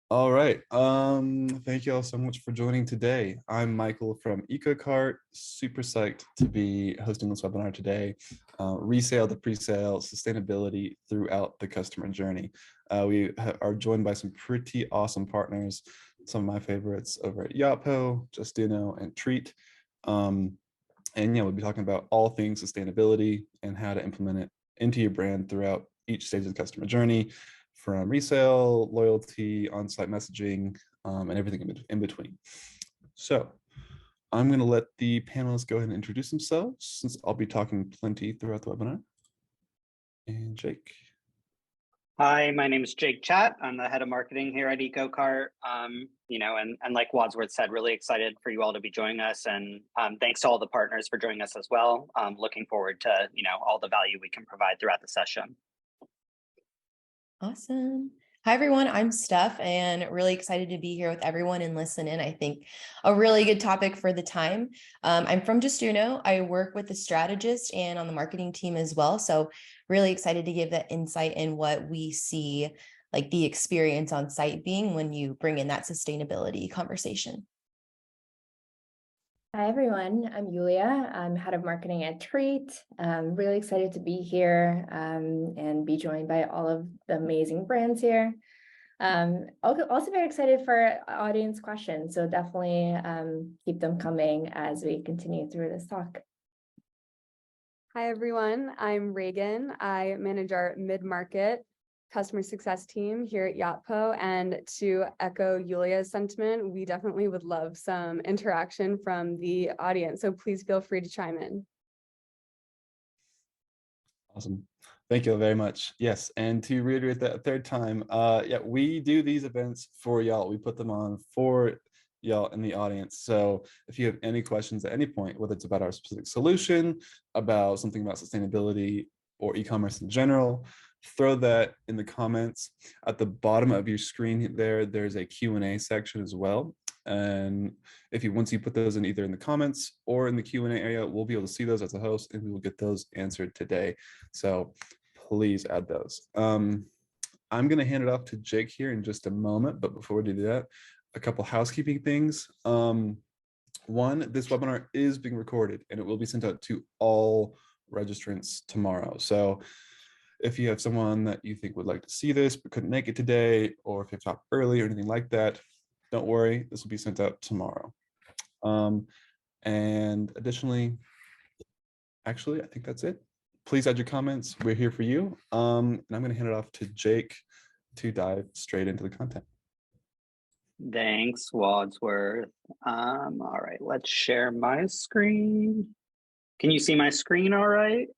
All right. Thank you all so much for joining today. I'm Michael from EcoCart. Super psyched to be hosting this webinar today. Resale to presale, sustainability throughout the customer journey. We are joined by some pretty awesome partners, some of my favorites over at Yotpo, JustUno, and Treet. And yeah, we'll be talking about all things sustainability and how to implement it into your brand throughout each stage of the customer journey, from resale, loyalty, on-site messaging, and everything in between. So I'm going to let the panelists go ahead and introduce themselves, since I'll be talking plenty throughout the webinar. And Jake. Hi, my name is Jake Chat. I'm the head of marketing here at EcoCart. And like Wadsworth said, really excited for you all to be joining us. And thanks to all the partners for joining us as well. Looking forward to, all the value we can provide throughout the session. Awesome. Hi, everyone. I'm Steph, and really excited to be here with everyone and listen in. I think a really good topic for the time. I'm from JustUno. I work with the strategist and on the marketing team as well. So really excited to give that insight in what we see, like the experience on site being when you bring in that sustainability conversation. Hi, everyone. I'm Yulia. I'm head of marketing at Treet. I'm really excited to be here and be joined by all of the amazing brands here. Also very excited for audience questions. So definitely keep them coming as we continue through this talk. Hi, everyone. I'm Reagan. I manage our mid-market customer success team here at Yotpo, and to echo Yulia's sentiment, we definitely would love some interaction from the audience, so please feel free to chime in. Awesome. Thank you very much. Yes, and to reiterate that a third time, yeah, we do these events for y'all. We put them on for y'all in the audience. So if you have any questions at any point, whether it's about our specific solution, about something about sustainability or e-commerce in general, throw that in the comments. At the bottom of your screen there's a Q&A section as well. And once you put those in either in the comments or in the Q&A area, we'll be able to see those as a host, and we will get those answered today. So please add those. I'm going to hand it off to Jake here in just a moment, but before we do that, a couple housekeeping things. One, this webinar is being recorded and it will be sent out to all registrants tomorrow. So if you have someone that you think would like to see this but couldn't make it today, or if you've talked early or anything like that, don't worry, this will be sent out tomorrow. And additionally, actually, I think that's it. Please add your comments. We're here for you. And I'm going to hand it off to Jake to dive straight into the content. Thanks, Wadsworth. All right, let's share my screen. Can you see my screen all right?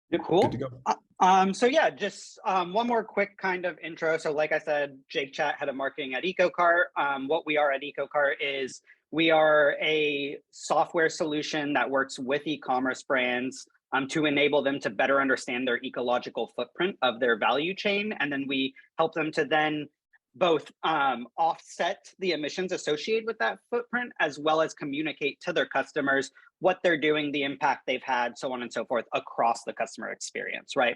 Yep, cool. Good to go. So yeah, just one more quick kind of intro. So like I said, Jake Chat, head of marketing at EcoCart. What we are at EcoCart is we are a software solution that works with e-commerce brands to enable them to better understand their ecological footprint of their value chain. And then we help them to then both offset the emissions associated with that footprint, as well as communicate to their customers what they're doing, the impact they've had, so on and so forth, across the customer experience, right?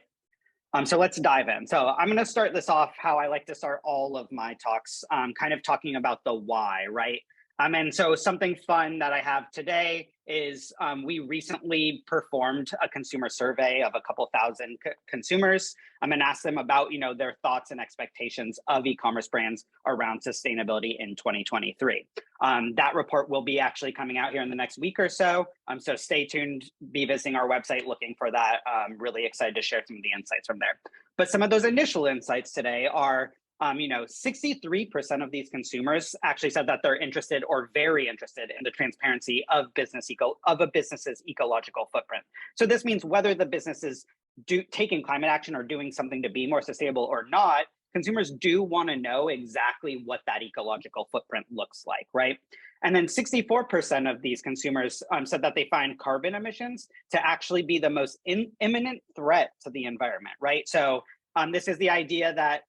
So let's dive in. So I'm going to start this off how I like to start all of my talks, kind of talking about the why, right? And so something fun that I have today is we recently performed a consumer survey of a couple thousand consumers. I'm going to ask them about, their thoughts and expectations of e-commerce brands around sustainability in 2023. That report will be actually coming out here in the next week or so. So stay tuned, be visiting our website looking for that. Really excited to share some of the insights from there. But some of those initial insights today are 63% of these consumers actually said that they're interested or very interested in the transparency of a business's ecological footprint. So this means whether the business is taking climate action or doing something to be more sustainable or not, consumers do want to know exactly what that ecological footprint looks like, right? And then 64% of these consumers said that they find carbon emissions to actually be the most imminent threat to the environment, right? So this is the idea that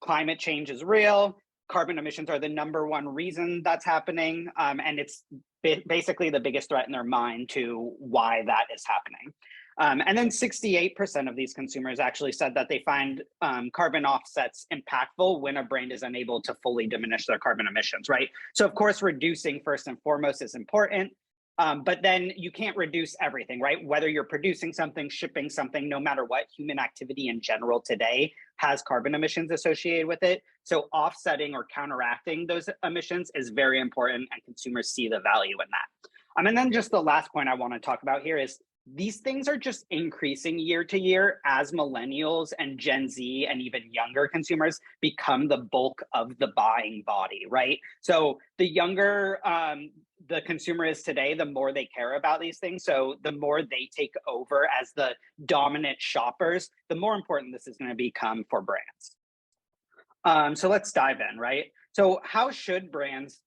climate change is real. Carbon emissions are the #1 reason that's happening. And it's basically the biggest threat in their mind to why that is happening. And then 68% of these consumers actually said that they find carbon offsets impactful when a brand is unable to fully diminish their carbon emissions, right? So of course, reducing first and foremost is important, but then you can't reduce everything, right? Whether you're producing something, shipping something, no matter what, human activity in general today has carbon emissions associated with it. So offsetting or counteracting those emissions is very important, and consumers see the value in that. And then just the last point I want to talk about here is these things are just increasing year to year as millennials and Gen Z and even younger consumers become the bulk of the buying body, right? So the younger the consumer is today, the more they care about these things. So the more they take over as the dominant shoppers, the more important this is going to become for brands. So let's dive in, right? So how should brands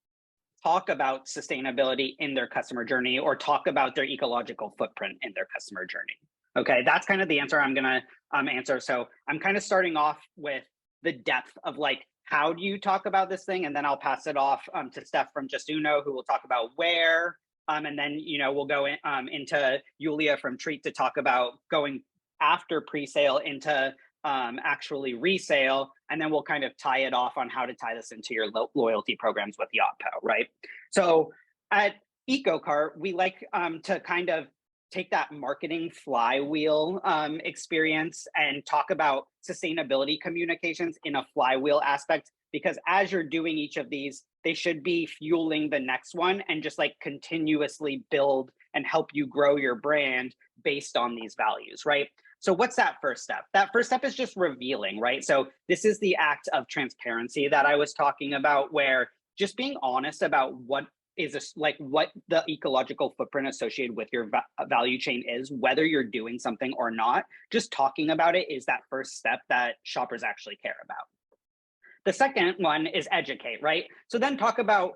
talk about sustainability in their customer journey, or talk about their ecological footprint in their customer journey? Okay, that's kind of the answer I'm gonna answer. So I'm kind of starting off with the depth of like, how do you talk about this thing? And then I'll pass it off to Steph from JustUno, who will talk about where, and then, we'll go into Yulia from Treet to talk about going after pre-sale into actually resale, and then we'll kind of tie it off on how to tie this into your loyalty programs with Yotpo, right? So at EcoCart, we like to kind of take that marketing flywheel experience and talk about sustainability communications in a flywheel aspect, because as you're doing each of these, they should be fueling the next one and just like continuously build and help you grow your brand based on these values, right? So what's that first step? That first step is just revealing, right? So this is the act of transparency that I was talking about, where just being honest about what is what the ecological footprint associated with your value chain is, whether you're doing something or not. Just talking about it is that first step that shoppers actually care about. The second one is educate, right? So then talk about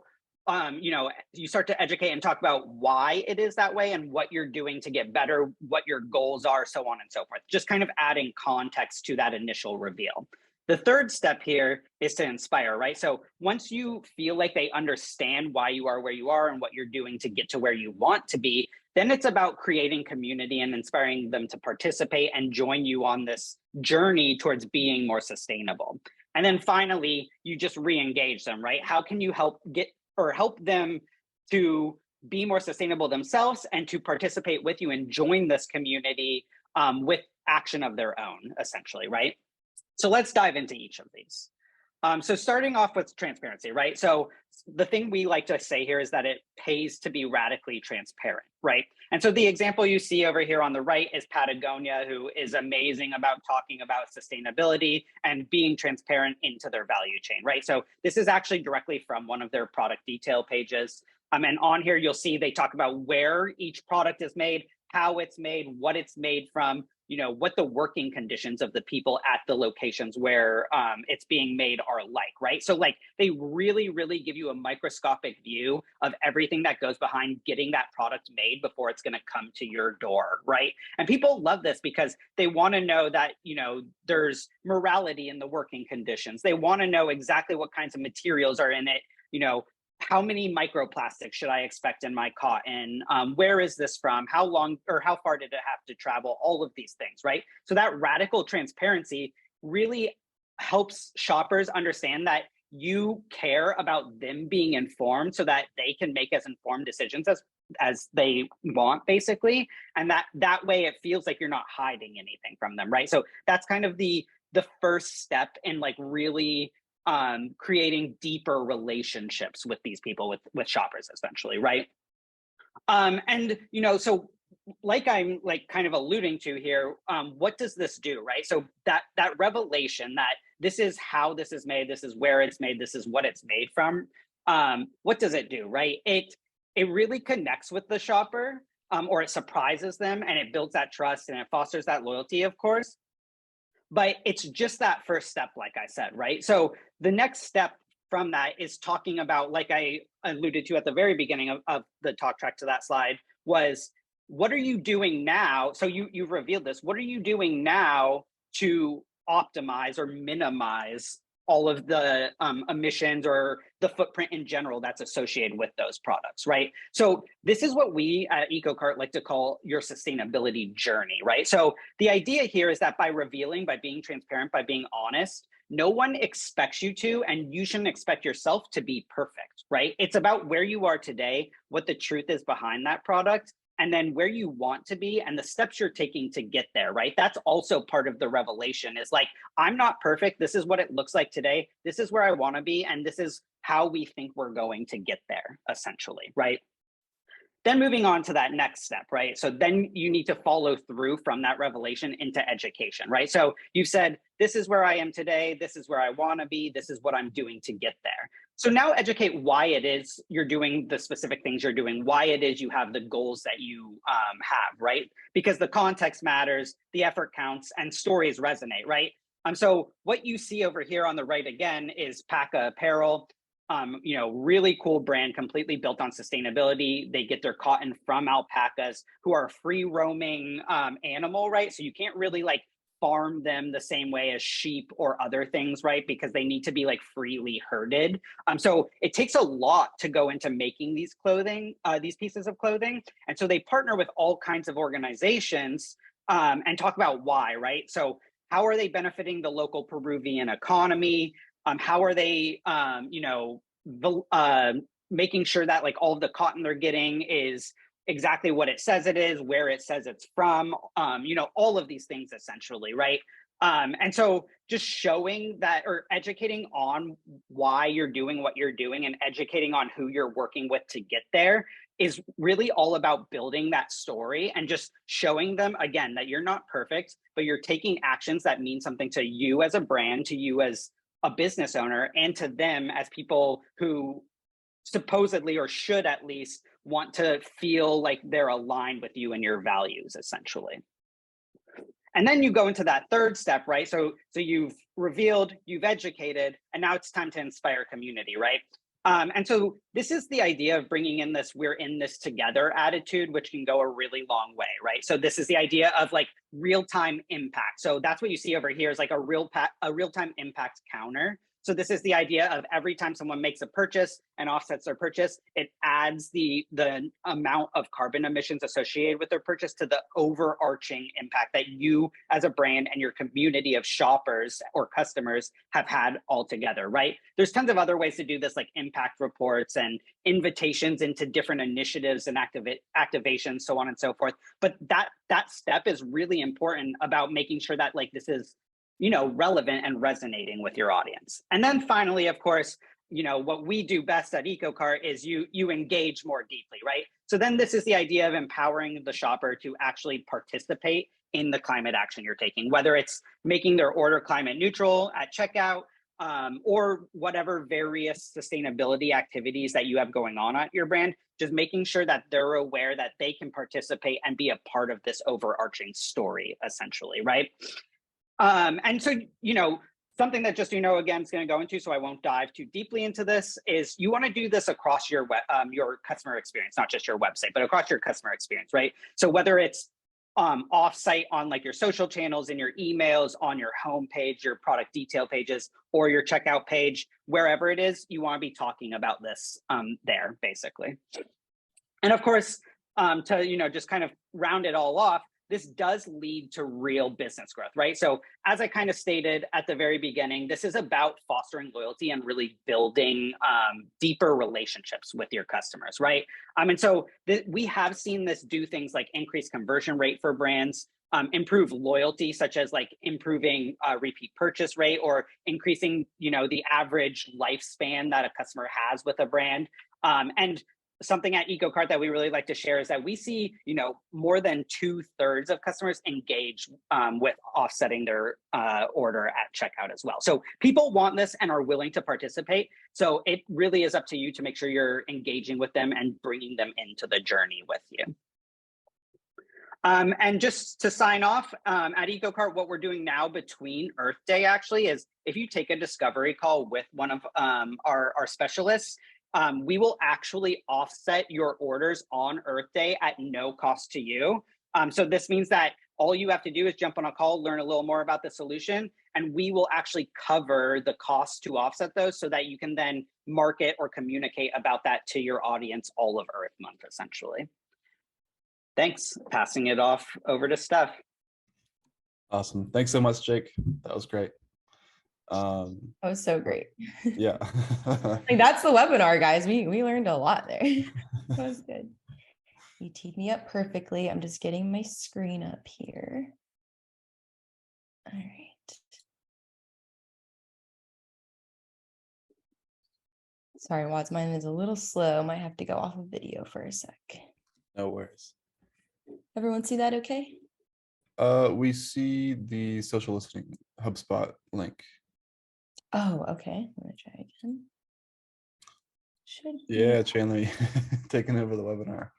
you start to educate and talk about why it is that way and what you're doing to get better, what your goals are, so on and so forth. Just kind of adding context to that initial reveal. The third step here is to inspire, right? So once you feel like they understand why you are where you are and what you're doing to get to where you want to be, then it's about creating community and inspiring them to participate and join you on this journey towards being more sustainable. And then finally, you just re-engage them, right? How can you help them to be more sustainable themselves and to participate with you and join this community with action of their own, essentially, right? So let's dive into each of these. So starting off with transparency, right? So the thing we like to say here is that it pays to be radically transparent, right? And so the example you see over here on the right is Patagonia, who is amazing about talking about sustainability and being transparent into their value chain, right? So this is actually directly from one of their product detail pages. And on here, you'll see they talk about where each product is made, how it's made, what it's made from, what the working conditions of the people at the locations where it's being made are like, right? So like they really, really give you a microscopic view of everything that goes behind getting that product made before it's gonna come to your door, right? And people love this because they wanna know that, there's morality in the working conditions. They wanna know exactly what kinds of materials are in it, how many microplastics should I expect in my cotton? Where is this from? How long or how far did it have to travel? All of these things, right? So that radical transparency really helps shoppers understand that you care about them being informed so that they can make as informed decisions as they want, basically. And that way it feels like you're not hiding anything from them, right? So that's kind of the first step in like really creating deeper relationships with these people, with shoppers, essentially, right? And so like I'm like kind of alluding to here, what does this do, right? So that revelation that this is how this is made, this is where it's made, this is what it's made from. What does it do, right? It really connects with the shopper, or it surprises them, and it builds that trust and it fosters that loyalty, of course. But it's just that first step, like I said, right? So the next step from that is talking about, like I alluded to at the very beginning of the talk track to that slide, was what are you doing now? So you've revealed this. What are you doing now to optimize or minimize all of the emissions or the footprint in general that's associated with those products, right? So this is what we at EcoCart like to call your sustainability journey, right? So the idea here is that by revealing, by being transparent, by being honest, no one expects you to, and you shouldn't expect yourself to be perfect, right? It's about where you are today, what the truth is behind that product, and then where you want to be and the steps you're taking to get there, right? That's also part of the revelation is like, I'm not perfect. This is what it looks like today. This is where I want to be. And this is how we think we're going to get there, essentially, right? Then moving on to that next step, right? So then you need to follow through from that revelation into education, right? So you've said, this is where I am today. This is where I want to be. This is what I'm doing to get there. So now educate why it is you're doing the specific things you're doing, why it is you have the goals that you have, right? Because the context matters, the effort counts, and stories resonate, right? So what you see over here on the right again is Paca Apparel. Really cool brand, completely built on sustainability. They get their cotton from alpacas, who are a free roaming animal, right? So you can't really like farm them the same way as sheep or other things, right? Because they need to be like freely herded. So it takes a lot to go into making these pieces of clothing. And so they partner with all kinds of organizations and talk about why, right? So how are they benefiting the local Peruvian economy? How are they, making sure that like all of the cotton they're getting is exactly what it says it is, where it says it's from, all of these things essentially, right? And so just showing that or educating on why you're doing what you're doing and educating on who you're working with to get there is really all about building that story and just showing them again that you're not perfect, but you're taking actions that mean something to you as a brand, to you as a business owner, and to them as people who supposedly or should at least want to feel like they're aligned with you and your values, essentially. And then you go into that third step, right? So you've revealed, you've educated, and now it's time to inspire community, right? And so this is the idea of bringing in this we're in this together attitude, which can go a really long way, right? So this is the idea of like real-time impact. So that's what you see over here is like a real-time impact counter. So this is the idea of every time someone makes a purchase and offsets their purchase, it adds the amount of carbon emissions associated with their purchase to the overarching impact that you as a brand and your community of shoppers or customers have had altogether, right? There's tons of other ways to do this, like impact reports and invitations into different initiatives and activations, so on and so forth. But that step is really important about making sure that like this is relevant and resonating with your audience. And then finally, of course, what we do best at EcoCart is you engage more deeply, right? So then this is the idea of empowering the shopper to actually participate in the climate action you're taking, whether it's making their order climate neutral at checkout, or whatever various sustainability activities that you have going on at your brand, just making sure that they're aware that they can participate and be a part of this overarching story, essentially, right? And so, something that JustUno again is going to go into, so I won't dive too deeply into this, is you want to do this across your customer experience, not just your website, but across your customer experience, right? So whether it's offsite on like your social channels, in your emails, on your homepage, your product detail pages, or your checkout page, wherever it is, you want to be talking about this there, basically. And of course, to just kind of round it all off, this does lead to real business growth, right? So as I kind of stated at the very beginning, this is about fostering loyalty and really building deeper relationships with your customers, right? And so we have seen this do things like increase conversion rate for brands, improve loyalty, such as like improving repeat purchase rate or increasing, the average lifespan that a customer has with a brand. And something at EcoCart that we really like to share is that we see, more than 2/3 of customers engage with offsetting their order at checkout as well. So people want this and are willing to participate. So it really is up to you to make sure you're engaging with them and bringing them into the journey with you. And just to sign off, at EcoCart, what we're doing now between Earth Day actually is if you take a discovery call with one of our specialists, we will actually offset your orders on Earth Day at no cost to you. So this means that all you have to do is jump on a call, learn a little more about the solution, and we will actually cover the cost to offset those so that you can then market or communicate about that to your audience all of Earth Month, essentially. Thanks. Passing it off over to Steph. Awesome. Thanks so much, Jake. That was great. That was so great. Yeah. Like, that's the webinar, guys. We learned a lot there. That was good. You teed me up perfectly. I'm just getting my screen up here. All right. Sorry, Wads, mine is a little slow. Might have to go off of video for a sec. No worries. Everyone see that okay? We see the social listening HubSpot link. Oh, okay. Let me try again. Should be. Yeah, Chandler, taking over the webinar.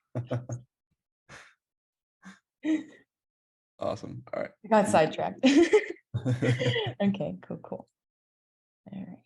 Awesome. All right. I got sidetracked. Okay, cool. All right.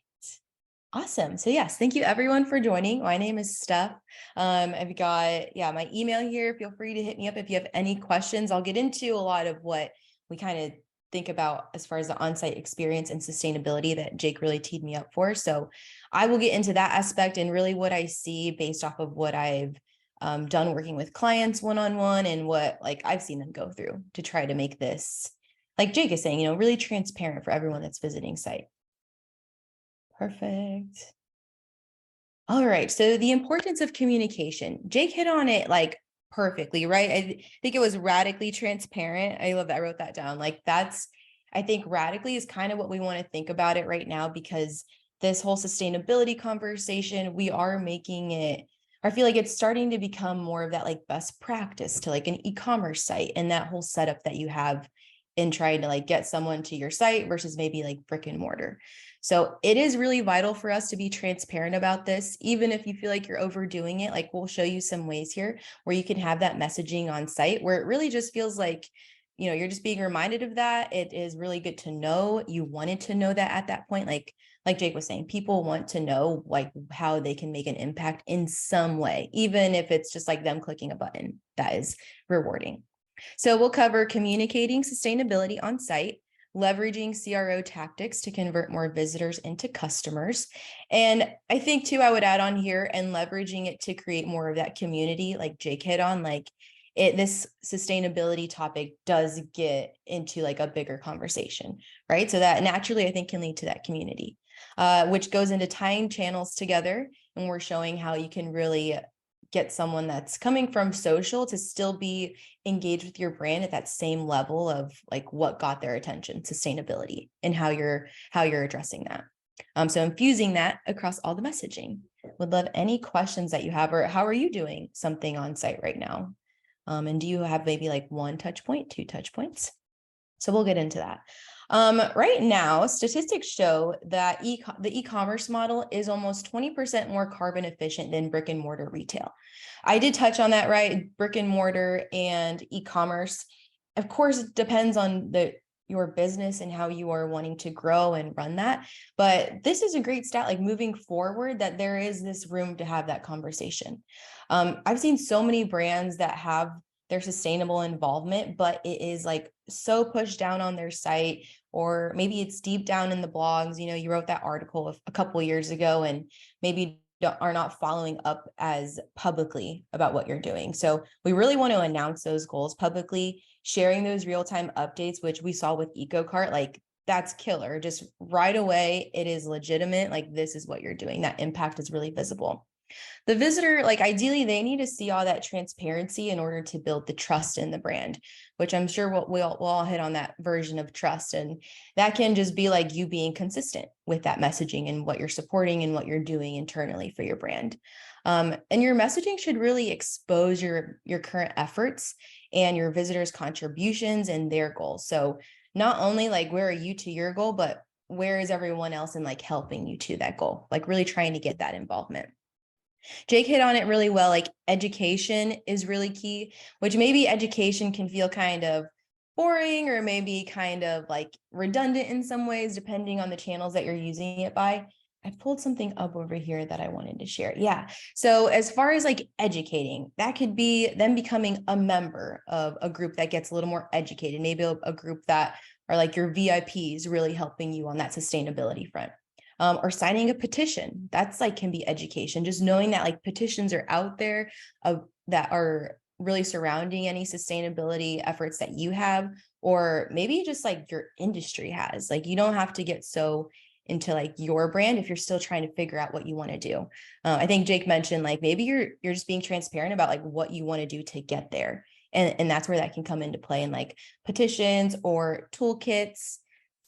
Awesome. So yes, thank you everyone for joining. My name is Steph. I've got, my email here. Feel free to hit me up if you have any questions. I'll get into a lot of what we kind of think about as far as the on-site experience and sustainability that Jake really teed me up for. So I will get into that aspect and really what I see based off of what I've done working with clients one-on-one and what I've seen them go through to try to make this, like Jake is saying, really transparent for everyone that's visiting site. Perfect. All right. So the importance of communication. Jake hit on it perfectly, right? I think it was radically transparent. I love that. I wrote that down. I think radically is kind of what we want to think about it right now, because this whole sustainability conversation, we are making it, I feel like it's starting to become more of that best practice to an e-commerce site and that whole setup that you have in trying to get someone to your site versus maybe brick and mortar. So it is really vital for us to be transparent about this, even if you feel like you're overdoing it. We'll show you some ways here where you can have that messaging on site where it really just feels like, you're just being reminded of that. It is really good to know. You wanted to know that at that point, like Jake was saying, people want to know how they can make an impact in some way, even if it's just them clicking a button. That is rewarding. So we'll cover communicating sustainability on site, leveraging CRO tactics to convert more visitors into customers. And I think too, I would add on here and leveraging it to create more of that community, like Jake hit on, this sustainability topic does get into a bigger conversation, right? So that naturally, I think, can lead to that community, which goes into tying channels together. And we're showing how you can really get someone that's coming from social to still be engaged with your brand at that same level of what got their attention, sustainability, and how you're addressing that. So infusing that across all the messaging. Would love any questions that you have, or how are you doing something on site right now? And do you have maybe one touch point, 2 touch points? So we'll get into that. Right now, statistics show that the e-commerce model is almost 20% more carbon efficient than brick and mortar retail. I did touch on that, right? Brick and mortar and e-commerce, of course, it depends on your business and how you are wanting to grow and run that. But this is a great stat, moving forward, that there is this room to have that conversation. I've seen so many brands that have their sustainable involvement, but it is so pushed down on their site, or maybe it's deep down in the blogs. You wrote that article a couple of years ago and maybe are not following up as publicly about what you're doing. So we really want to announce those goals publicly, sharing those real-time updates, which we saw with EcoCart, that's killer. Just right away, it is legitimate. This is what you're doing. That impact is really visible. The visitor, ideally, they need to see all that transparency in order to build the trust in the brand, which I'm sure we'll all hit on that version of trust. And that can just be you being consistent with that messaging and what you're supporting and what you're doing internally for your brand. And your messaging should really expose your current efforts and your visitors' contributions and their goals. So not only where are you to your goal, but where is everyone else in helping you to that goal, really trying to get that involvement. Jake hit on it really well. Education is really key, which maybe education can feel kind of boring or maybe kind of redundant in some ways, depending on the channels that you're using it by. I pulled something up over here that I wanted to share. Yeah. So as far as educating, that could be them becoming a member of a group that gets a little more educated, maybe a group that Are like your VIPs really helping you on that sustainability front? Or signing a petition. That's like can be education. Just knowing that like petitions are out there that are really surrounding any sustainability efforts that you have, or maybe just like your industry has. Like you don't have to get so into like your brand if you're still trying to figure out what you want to do. I think Jake mentioned like maybe you're just being transparent about like what you want to do to get there. And that's where that can come into play in like petitions or toolkits,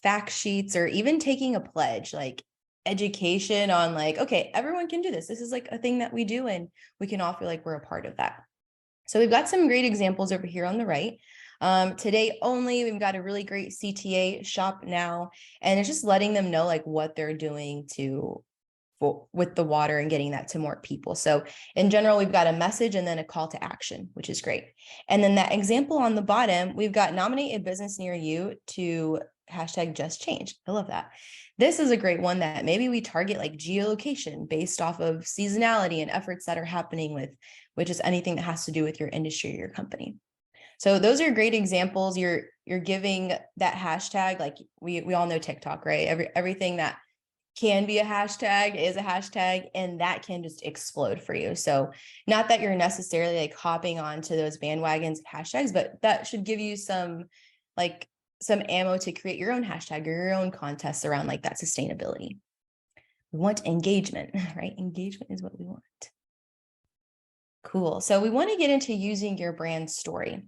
fact sheets, or even taking a pledge, like education on like, okay, everyone can do this. This is like a thing that we do and we can all feel like we're a part of that. So we've got some great examples over here on the right. Today only, we've got a really great CTA shop now, and it's just letting them know like what they're doing with the water and getting that to more people. So in general, we've got a message and then a call to action, which is great. And then that example on the bottom, we've got nominate a business near you to #JustChange. I love that. This is a great one that maybe we target like geolocation based off of seasonality and efforts that are happening with, which is anything that has to do with your industry or your company. So those are great examples. You're giving that hashtag, like we all know TikTok, right? Everything that can be a hashtag is a hashtag, and that can just explode for you. So not that you're necessarily like hopping onto those bandwagons of hashtags, but that should give you some ammo to create your own hashtag or your own contests around like that sustainability. We want engagement, right? Engagement is what we want. Cool. So we want to get into using your brand story.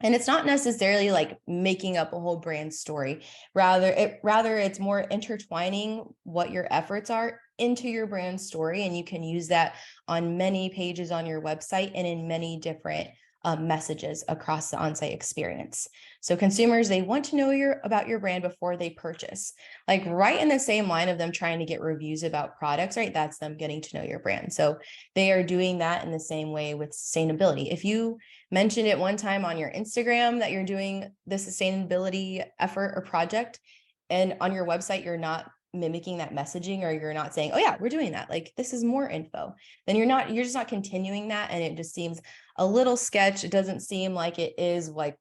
And it's not necessarily like making up a whole brand story. Rather it's more intertwining what your efforts are into your brand story. And you can use that on many pages on your website and in many different messages across the on-site experience. So consumers, they want to know about your brand before they purchase. Like right in the same line of them trying to get reviews about products, right? That's them getting to know your brand. So they are doing that in the same way with sustainability. If you mentioned it one time on your Instagram that you're doing the sustainability effort or project, and on your website, you're not mimicking that messaging, or you're not saying, oh yeah, we're doing that, like this is more info, then you're just not continuing that. And it just seems a little sketch. It doesn't seem like it is like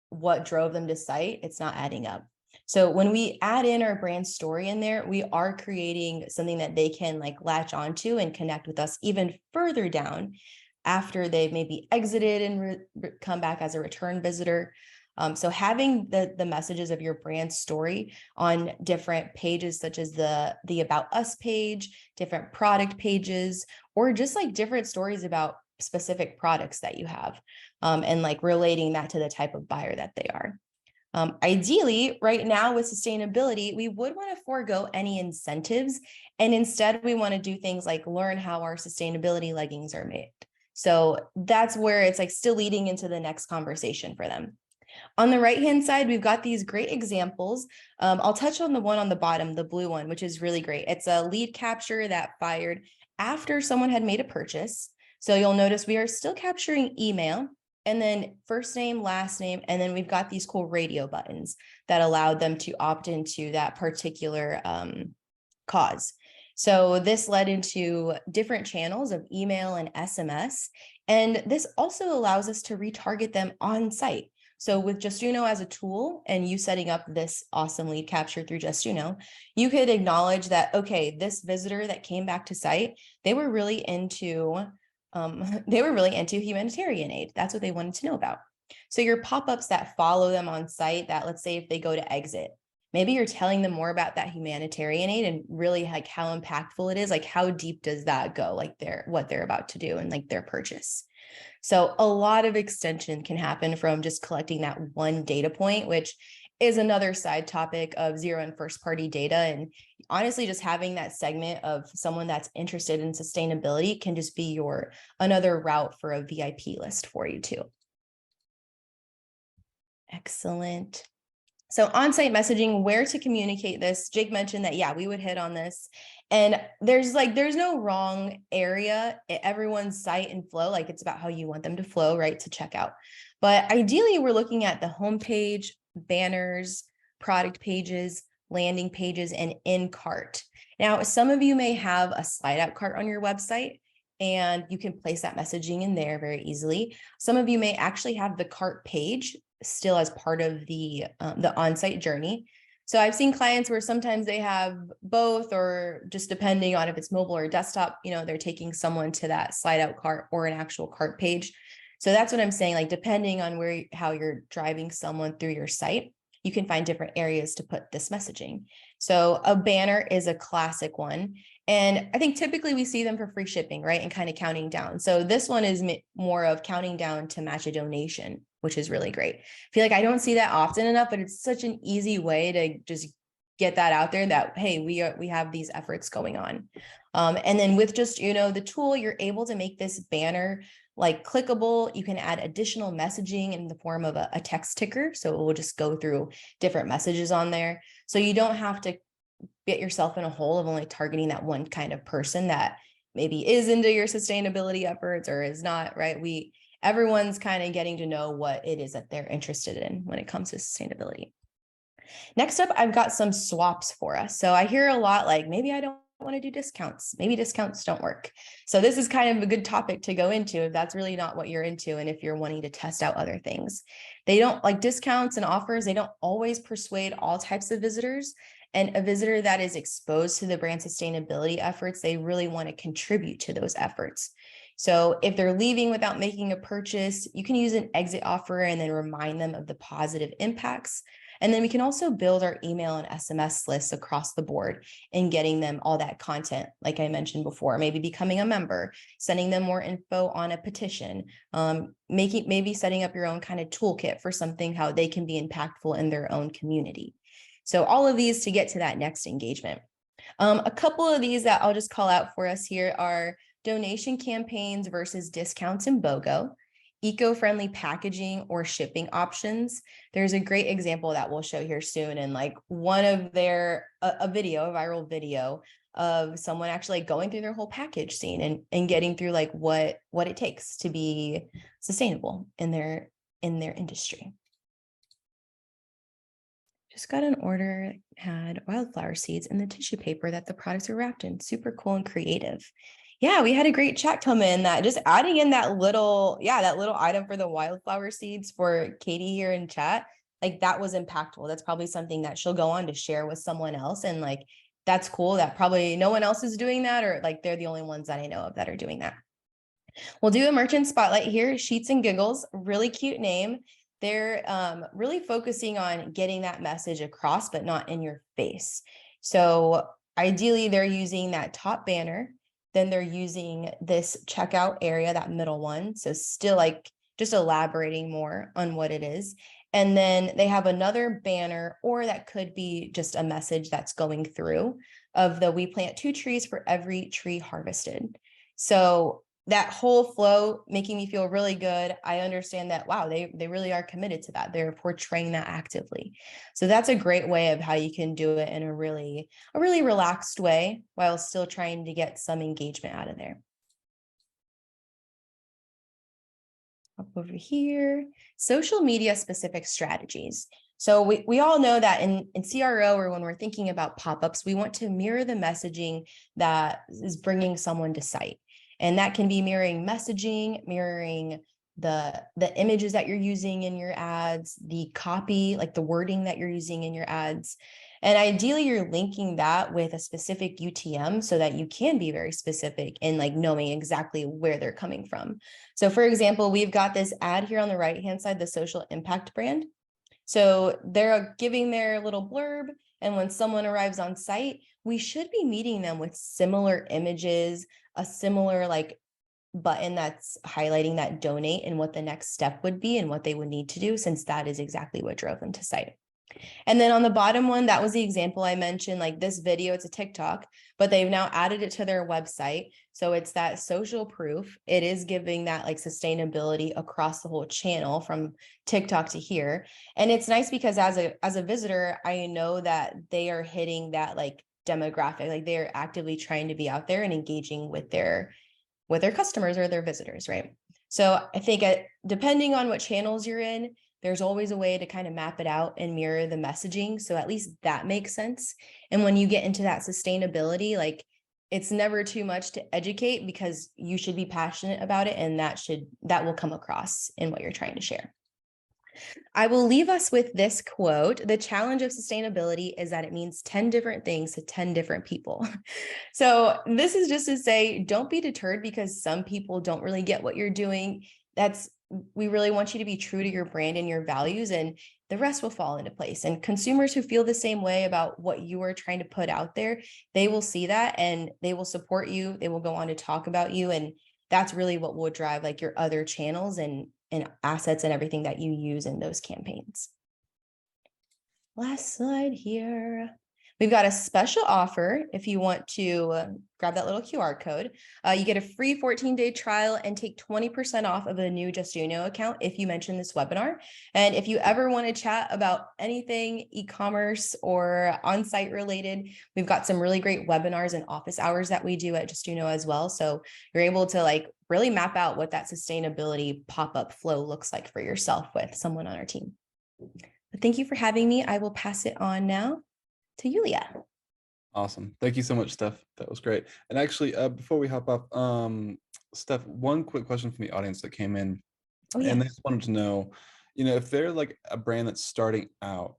what drove them to site. It's not adding up. So when we add in our brand story in there, we are creating something that they can like latch onto and connect with us even further down after they've maybe exited and come back as a return visitor. So having the messages of your brand story on different pages, such as the About Us page, different product pages, or just like different stories about specific products that you have, and like relating that to the type of buyer that they are. Ideally, right now with sustainability, we would want to forego any incentives, and instead we want to do things like learn how our sustainability leggings are made. So that's where it's like still leading into the next conversation for them. On the right-hand side, we've got these great examples. I'll touch on the one on the bottom, the blue one, which is really great. It's a lead capture that fired after someone had made a purchase. So you'll notice we are still capturing email, and then first name, last name, and then we've got these cool radio buttons that allowed them to opt into that particular cause. So this led into different channels of email and SMS, and this also allows us to retarget them on site. So with JustUno as a tool and you setting up this awesome lead capture through JustUno, you could acknowledge that, okay, this visitor that came back to site, they were really into humanitarian aid. That's what they wanted to know about. So your pop-ups that follow them on site, that let's say if they go to exit, maybe you're telling them more about that humanitarian aid and really like how impactful it is, like how deep does that go, like what they're about to do and like their purchase. So a lot of extension can happen from just collecting that one data point, which is another side topic of zero and first party data. And honestly, just having that segment of someone that's interested in sustainability can just be another route for a VIP list for you too. Excellent. So on-site messaging, where to communicate this. Jake mentioned that, yeah, we would hit on this. And there's no wrong area. Everyone's site and flow, like it's about how you want them to flow, right, to check out. But ideally, we're looking at the homepage, banners, product pages, landing pages, and in cart. Now, some of you may have a slide out cart on your website, and you can place that messaging in there very easily. Some of you may actually have the cart page still as part of the on-site journey. So I've seen clients where sometimes they have both, or just depending on if it's mobile or desktop, they're taking someone to that slide out cart or an actual cart page. So that's what I'm saying, like depending on how you're driving someone through your site, you can find different areas to put this messaging. So a banner is a classic one. And I think typically we see them for free shipping, right? And kind of counting down. So this one is more of counting down to match a donation, which is really great. I feel like I don't see that often enough, but it's such an easy way to just get that out there that, hey, we have these efforts going on. And then with JustUno, the tool, you're able to make this banner like clickable. You can add additional messaging in the form of a text ticker. So it will just go through different messages on there. So you don't have to get yourself in a hole of only targeting that one kind of person that maybe is into your sustainability efforts or is not, right? Everyone's kind of getting to know what it is that they're interested in when it comes to sustainability. Next up, I've got some swaps for us. So I hear a lot like, maybe I don't want to do discounts. Maybe discounts don't work. So this is kind of a good topic to go into if that's really not what you're into and if you're wanting to test out other things. They don't like discounts and offers. They don't always persuade all types of visitors. And a visitor that is exposed to the brand sustainability efforts, they really want to contribute to those efforts. So if they're leaving without making a purchase, you can use an exit offer and then remind them of the positive impacts. And then we can also build our email and SMS lists across the board and getting them all that content, like I mentioned before, maybe becoming a member, sending them more info on a petition, maybe setting up your own kind of toolkit for something, how they can be impactful in their own community. So all of these to get to that next engagement. A couple of these that I'll just call out for us here are donation campaigns versus discounts and BOGO, eco-friendly packaging or shipping options. There's a great example that we'll show here soon. And like one of a viral video of someone actually going through their whole package scene and getting through like what it takes to be sustainable in their industry. Just got an order that had wildflower seeds in the tissue paper that the products are wrapped in. Super cool and creative. Yeah, we had a great chat come in that just adding in that little item for the wildflower seeds for Katie here in chat, like that was impactful. That's probably something that she'll go on to share with someone else. And like, that's cool that probably no one else is doing that, or like they're the only ones that I know of that are doing that. We'll do a merchant spotlight here, Sheets and Giggles, really cute name. They're really focusing on getting that message across, but not in your face. So ideally, they're using that top banner. Then they're using this checkout area, that middle one. So still like just elaborating more on what it is. And then they have another banner, or that could be just a message that's going through of we plant 2 trees for every tree harvested. So that whole flow making me feel really good. I understand that, wow, they really are committed to that. They're portraying that actively. So that's a great way of how you can do it in a really relaxed way while still trying to get some engagement out of there. Up over here, social media specific strategies. So we all know that in CRO, or when we're thinking about pop-ups, we want to mirror the messaging that is bringing someone to site. And that can be mirroring messaging, mirroring the images that you're using in your ads, the copy, like the wording that you're using in your ads. And ideally, you're linking that with a specific UTM so that you can be very specific in like knowing exactly where they're coming from. So for example, we've got this ad here on the right-hand side, the social impact brand. So they're giving their little blurb. And when someone arrives on site, we should be meeting them with similar images, a similar like button that's highlighting that donate and what the next step would be and what they would need to do, since that is exactly what drove them to site. And then on the bottom one, that was the example I mentioned, like this video, it's a TikTok, but they've now added it to their website. So it's that social proof. It is giving that like sustainability across the whole channel from TikTok to here. And it's nice because as a visitor, I know that they are hitting that like demographic, like they're actively trying to be out there and engaging with their customers or their visitors, right? So I think depending on what channels you're in, there's always a way to kind of map it out and mirror the messaging. So at least that makes sense. And when you get into that sustainability, like it's never too much to educate, because you should be passionate about it, and that will come across in what you're trying to share. I will leave us with this quote. The challenge of sustainability is that it means 10 different things to 10 different people. So this is just to say, don't be deterred because some people don't really get what you're doing. We really want you to be true to your brand and your values, and the rest will fall into place. And consumers who feel the same way about what you are trying to put out there, they will see that and they will support you. They will go on to talk about you. And that's really what will drive like your other channels and assets and everything that you use in those campaigns. Last slide here. We've got a special offer if you want to grab that little QR code. You get a free 14-day trial and take 20% off of a new JustUno account if you mention this webinar. And if you ever want to chat about anything e-commerce or on-site related, we've got some really great webinars and office hours that we do at JustUno as well. So you're able to like really map out what that sustainability pop-up flow looks like for yourself with someone on our team. But thank you for having me. I will pass it on now to Yulia. Awesome. Thank you so much, Steph. That was great. And actually, before we hop up, Steph, one quick question from the audience that came in. Oh, yeah. And they just wanted to know, if they're like a brand that's starting out,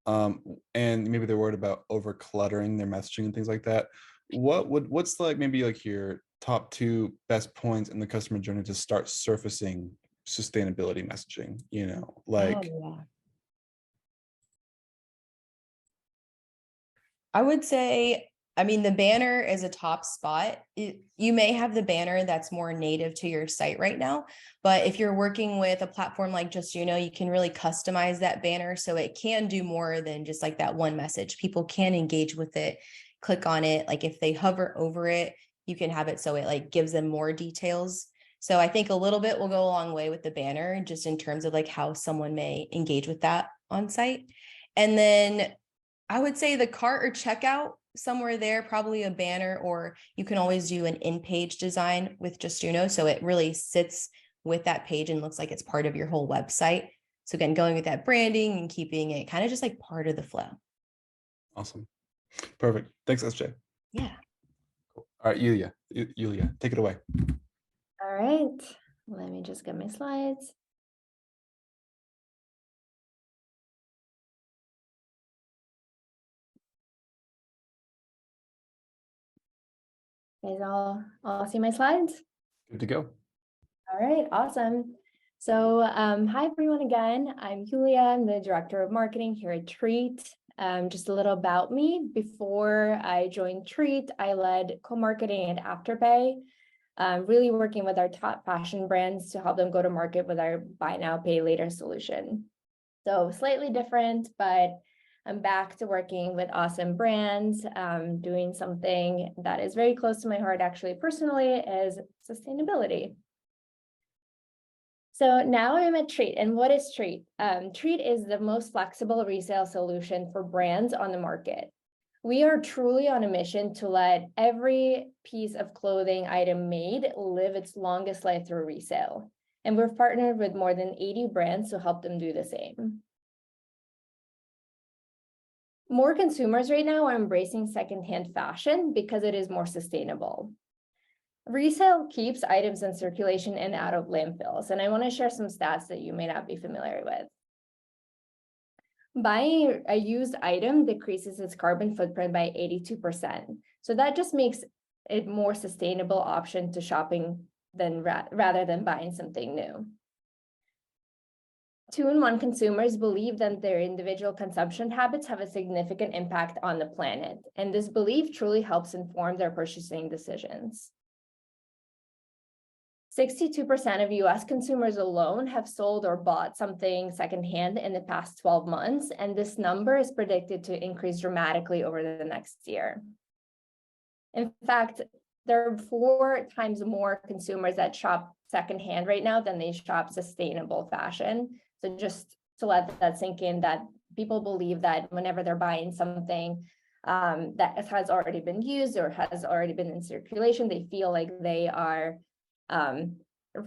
and maybe they're worried about over cluttering their messaging and things like that, what's like maybe like your top 2 best points in the customer journey to start surfacing sustainability messaging, like. Oh, yeah. I would say, the banner is a top spot. You may have the banner that's more native to your site right now, but if you're working with a platform like JustUno, you can really customize that banner so it can do more than just like that one message. People can engage with it, click on it. Like if they hover over it, you can have it so it like gives them more details. So I think a little bit will go a long way with the banner, just in terms of like how someone may engage with that on site. And then I would say the cart or checkout, somewhere there, probably a banner, or you can always do an in-page design with JustUno. So it really sits with that page and looks like it's part of your whole website. So again, going with that branding and keeping it kind of just like part of the flow. Awesome. Perfect. Thanks, SJ. Yeah. Cool. All right, Yulia, take it away. All right, let me just get my slides. You guys all see my slides? Good to go. All right, awesome. So hi everyone again. I'm Yulia. I'm the Director of Marketing here at Treet. Just a little about me. Before I joined Treet, I led co-marketing at Afterpay, really working with our top fashion brands to help them go to market with our buy now, pay later solution. So slightly different, but I'm back to working with awesome brands, doing something that is very close to my heart, actually, personally, is sustainability. So now I'm at Treet. And what is Treet? Treet is the most flexible resale solution for brands on the market. We are truly on a mission to let every piece of clothing item made live its longest life through resale. And we've partnered with more than 80 brands to help them do the same. More consumers right now are embracing secondhand fashion because it is more sustainable. Resale keeps items in circulation and out of landfills, and I want to share some stats that you may not be familiar with. Buying a used item decreases its carbon footprint by 82%. So that just makes it more sustainable option to shopping than rather than buying something new. 2 in 1 consumers believe that their individual consumption habits have a significant impact on the planet, and this belief truly helps inform their purchasing decisions. 62% of US consumers alone have sold or bought something secondhand in the past 12 months, and this number is predicted to increase dramatically over the next year. In fact, there are 4 times more consumers that shop secondhand right now than they shop sustainable fashion. So just to let that sink in, that people believe that whenever they're buying something that has already been used or has already been in circulation, they feel like they are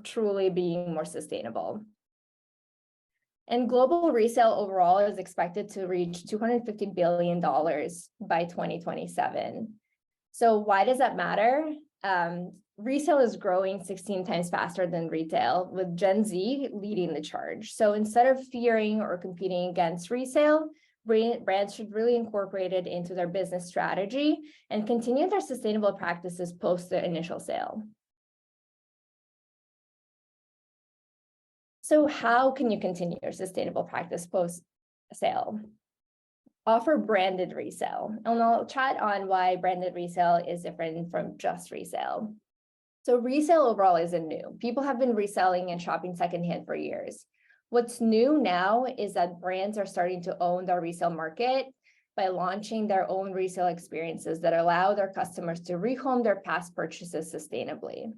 truly being more sustainable. And global resale overall is expected to reach $250 billion by 2027. So why does that matter? resale is growing 16 times faster than retail, with Gen Z leading the charge. So instead of fearing or competing against resale, brands should really incorporate it into their business strategy and continue their sustainable practices post the initial sale. So how can you continue your sustainable practice post sale? Offer branded resale. And I'll chat on why branded resale is different from just resale. So resale overall isn't new. People have been reselling and shopping secondhand for years. What's new now is that brands are starting to own their resale market by launching their own resale experiences that allow their customers to rehome their past purchases sustainably.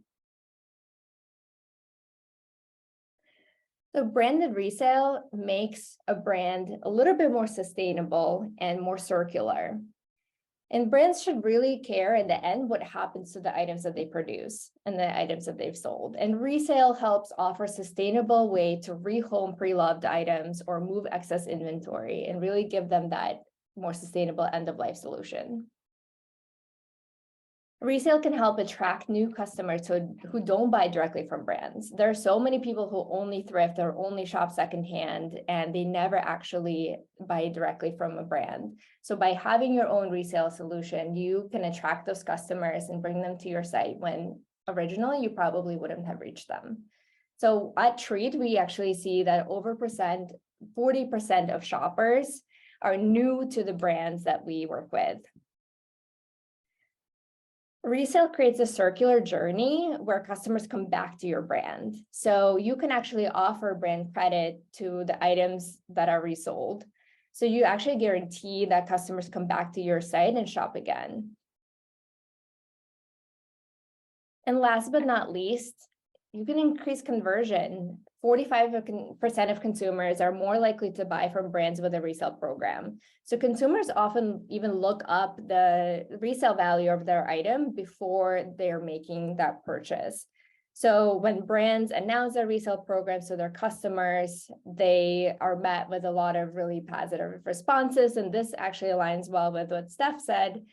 So branded resale makes a brand a little bit more sustainable and more circular. And brands should really care in the end what happens to the items that they produce and the items that they've sold. And resale helps offer a sustainable way to rehome pre-loved items or move excess inventory and really give them that more sustainable end-of-life solution. Resale can help attract new customers who don't buy directly from brands. There are so many people who only thrift or only shop secondhand, and they never actually buy directly from a brand. So by having your own resale solution, you can attract those customers and bring them to your site when originally you probably wouldn't have reached them. So at Treet, we actually see that 40% of shoppers are new to the brands that we work with. Resale creates a circular journey where customers come back to your brand. So you can actually offer brand credit to the items that are resold. So you actually guarantee that customers come back to your site and shop again. And last but not least, you can increase conversion. 45% of consumers are more likely to buy from brands with a resale program. So consumers often even look up the resale value of their item before they're making that purchase. So when brands announce their resale programs to their customers, they are met with a lot of really positive responses. And this actually aligns well with what Steph said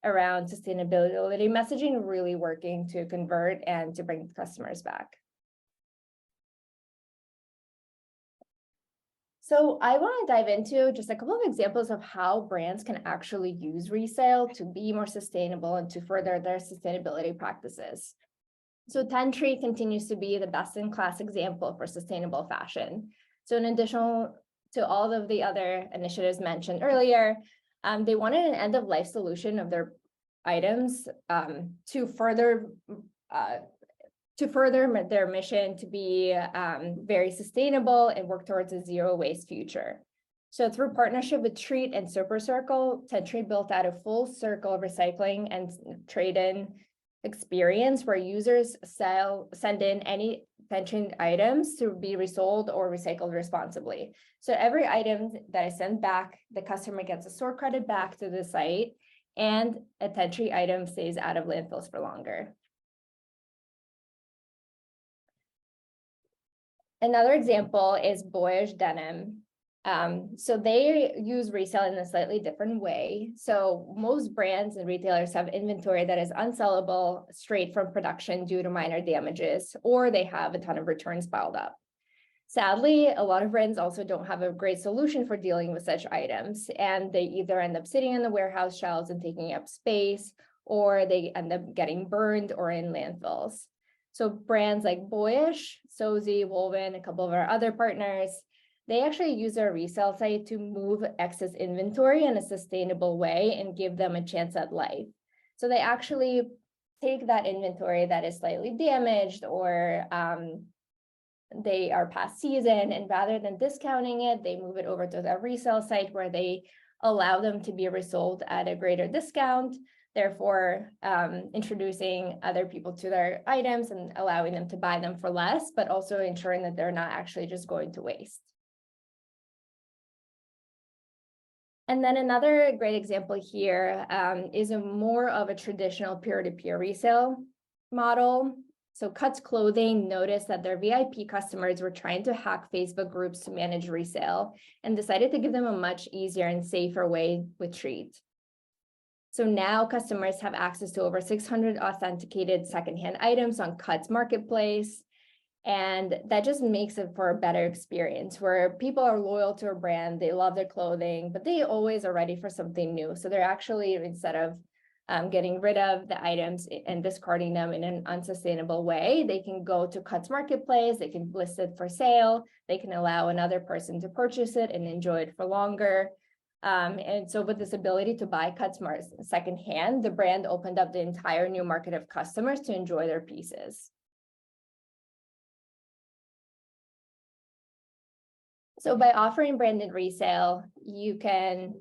around sustainability messaging really working to convert and to bring customers back. So I want to dive into just a couple of examples of how brands can actually use resale to be more sustainable and to further their sustainability practices. So Treet continues to be the best-in-class example for sustainable fashion. So in addition to all of the other initiatives mentioned earlier, they wanted an end-of-life solution of their items to further their mission to be very sustainable and work towards a zero waste future. So through partnership with Treet and Super Circle, Treet built out a full circle recycling and trade-in experience where users send in any pensioned items to be resold or recycled responsibly. So every item that is sent back, the customer gets a store credit back to the site, and a Treet item stays out of landfills for longer. Another example is Boyish Denim. So they use resale in a slightly different way. So most brands and retailers have inventory that is unsellable straight from production due to minor damages, or they have a ton of returns piled up. Sadly, a lot of brands also don't have a great solution for dealing with such items, and they either end up sitting in the warehouse shelves and taking up space, or they end up getting burned or in landfills. So brands like Boyish, Sozy, Woven, a couple of our other partners, they actually use their resale site to move excess inventory in a sustainable way and give them a chance at life. So they actually take that inventory that is slightly damaged or they are past season, and rather than discounting it, they move it over to their resale site where they allow them to be resold at a greater discount, therefore introducing other people to their items and allowing them to buy them for less, but also ensuring that they're not actually just going to waste. And then another great example here is more of a traditional peer-to-peer resale model. So Cuts Clothing noticed that their VIP customers were trying to hack Facebook groups to manage resale and decided to give them a much easier and safer way with Treet. So now customers have access to over 600 authenticated secondhand items on Cuts Marketplace. And that just makes it for a better experience where people are loyal to a brand, they love their clothing, but they always are ready for something new. So they're actually, instead of getting rid of the items and discarding them in an unsustainable way, they can go to Cuts Marketplace, they can list it for sale, they can allow another person to purchase it and enjoy it for longer. And so with this ability to buy Cuts secondhand, the brand opened up the entire new market of customers to enjoy their pieces. So by offering branded resale, you can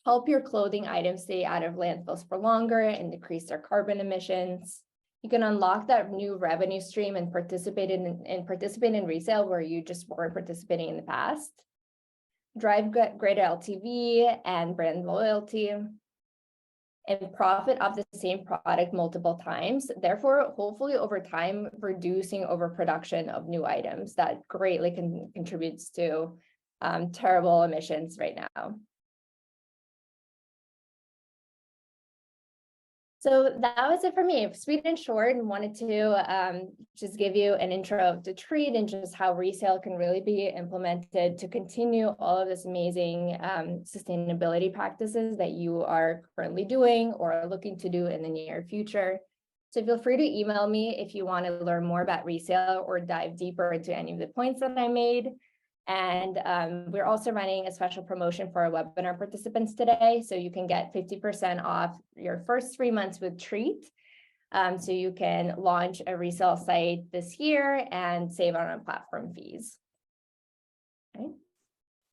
help your clothing items stay out of landfills for longer and decrease their carbon emissions. You can unlock that new revenue stream and participate in resale where you just weren't participating in the past. Drive greater LTV and brand loyalty, and profit off the same product multiple times. Therefore, hopefully over time, reducing overproduction of new items that greatly contributes to terrible emissions right now. So that was it for me. Sweet and short, and wanted to just give you an intro to Treet and just how resale can really be implemented to continue all of this amazing sustainability practices that you are currently doing or are looking to do in the near future. So feel free to email me if you want to learn more about resale or dive deeper into any of the points that I made. And we're also running a special promotion for our webinar participants today. So you can get 50% off your first 3 months with Treet. So you can launch a resale site this year and save on our platform fees. Okay.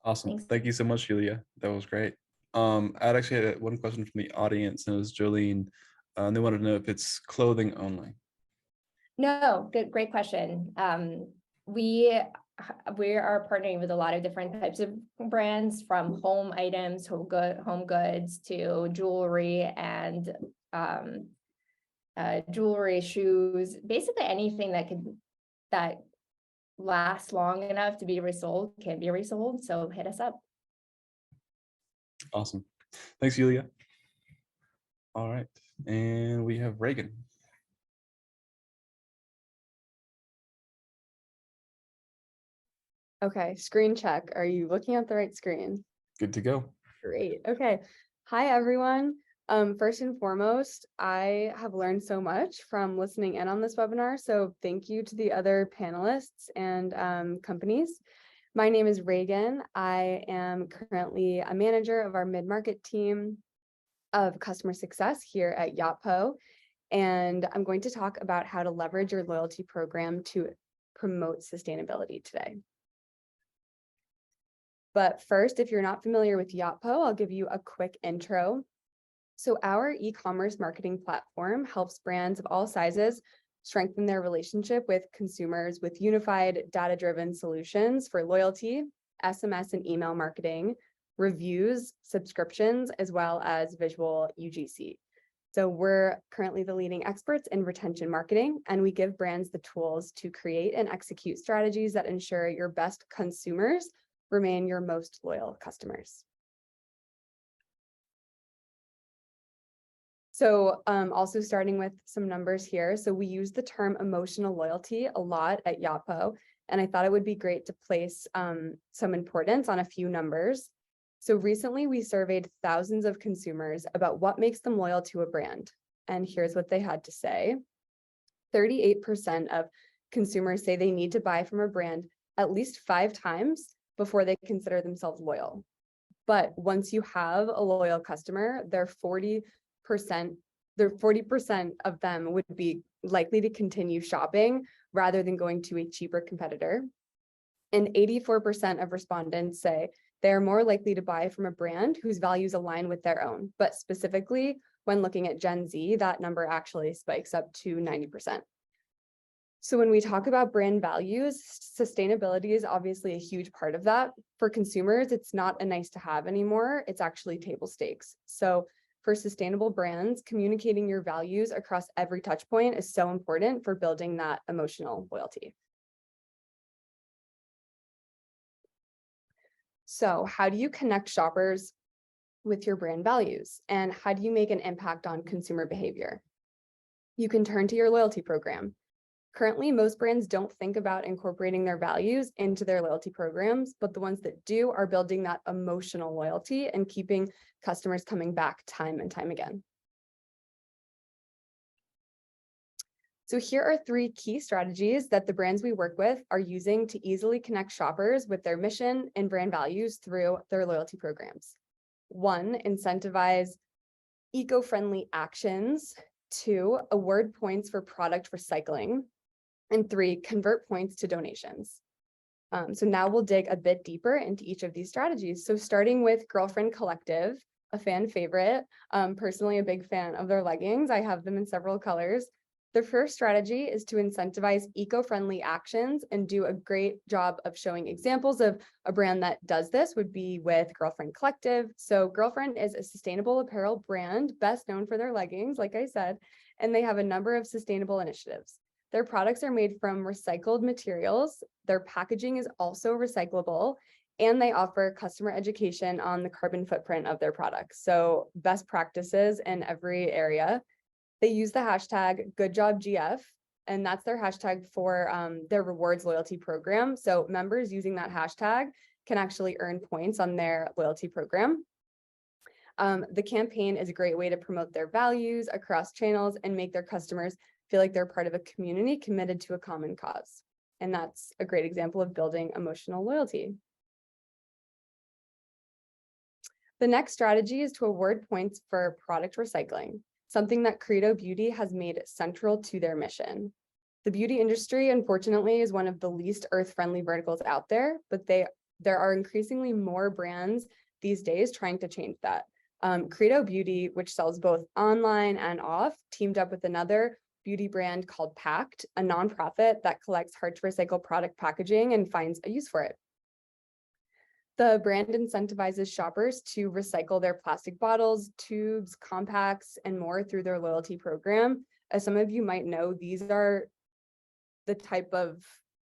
Awesome. Thanks. Thank you so much, Julia. That was great. I'd actually had one question from the audience, and it was Jolene. They wanted to know if it's clothing only. No, great question. We are partnering with a lot of different types of brands, from home items, home goods to jewelry and jewelry, shoes, basically anything that lasts long enough to be resold can be resold. So hit us up. Awesome. Thanks, Julia. All right. And we have Reagan. Okay, screen check. Are you looking at the right screen? Good to go. Great. Okay. Hi, everyone. First and foremost, I have learned so much from listening in on this webinar. So thank you to the other panelists and companies. My name is Reagan. I am currently a manager of our mid-market team of customer success here at Yotpo. And I'm going to talk about how to leverage your loyalty program to promote sustainability today. But first, if you're not familiar with Yotpo, I'll give you a quick intro. So our e-commerce marketing platform helps brands of all sizes strengthen their relationship with consumers with unified data-driven solutions for loyalty, SMS and email marketing, reviews, subscriptions, as well as visual UGC. So we're currently the leading experts in retention marketing, and we give brands the tools to create and execute strategies that ensure your best consumers remain your most loyal customers. So also starting with some numbers here. So we use the term emotional loyalty a lot at Yotpo, and I thought it would be great to place some importance on a few numbers. So recently we surveyed thousands of consumers about what makes them loyal to a brand. And here's what they had to say. 38% of consumers say they need to buy from a brand at least 5 times before they consider themselves loyal. But once you have a loyal customer, they're 40% of them would be likely to continue shopping rather than going to a cheaper competitor. And 84% of respondents say they are more likely to buy from a brand whose values align with their own. But specifically, when looking at Gen Z, that number actually spikes up to 90%. So when we talk about brand values, sustainability is obviously a huge part of that. For consumers, it's not a nice to have anymore. It's actually table stakes. So for sustainable brands, communicating your values across every touch point is so important for building that emotional loyalty. So how do you connect shoppers with your brand values? And how do you make an impact on consumer behavior? You can turn to your loyalty program. Currently, most brands don't think about incorporating their values into their loyalty programs, but the ones that do are building that emotional loyalty and keeping customers coming back time and time again. So here are 3 key strategies that the brands we work with are using to easily connect shoppers with their mission and brand values through their loyalty programs. 1, incentivize eco-friendly actions. 2, award points for product recycling. And 3, convert points to donations. So now we'll dig a bit deeper into each of these strategies. So starting with Girlfriend Collective, a fan favorite, personally a big fan of their leggings. I have them in several colors. The first strategy is to incentivize eco-friendly actions and do a great job of showing examples of a brand that does this would be with Girlfriend Collective. So Girlfriend is a sustainable apparel brand best known for their leggings, like I said, and they have a number of sustainable initiatives. Their products are made from recycled materials. Their packaging is also recyclable, and they offer customer education on the carbon footprint of their products. So best practices in every area. They use the hashtag GoodJobGF, and that's their hashtag for their rewards loyalty program. So members using that hashtag can actually earn points on their loyalty program. The campaign is a great way to promote their values across channels and make their customers feel like they're part of a community committed to a common cause. And that's a great example of building emotional loyalty. The next strategy is to award points for product recycling, something that Credo Beauty has made central to their mission. The beauty industry, unfortunately, is one of the least earth-friendly verticals out there, but there are increasingly more brands these days trying to change that. Credo Beauty, which sells both online and off, teamed up with another beauty brand called Pact, a nonprofit that collects hard-to-recycle product packaging and finds a use for it. The brand incentivizes shoppers to recycle their plastic bottles, tubes, compacts, and more through their loyalty program. As some of you might know, these are the type of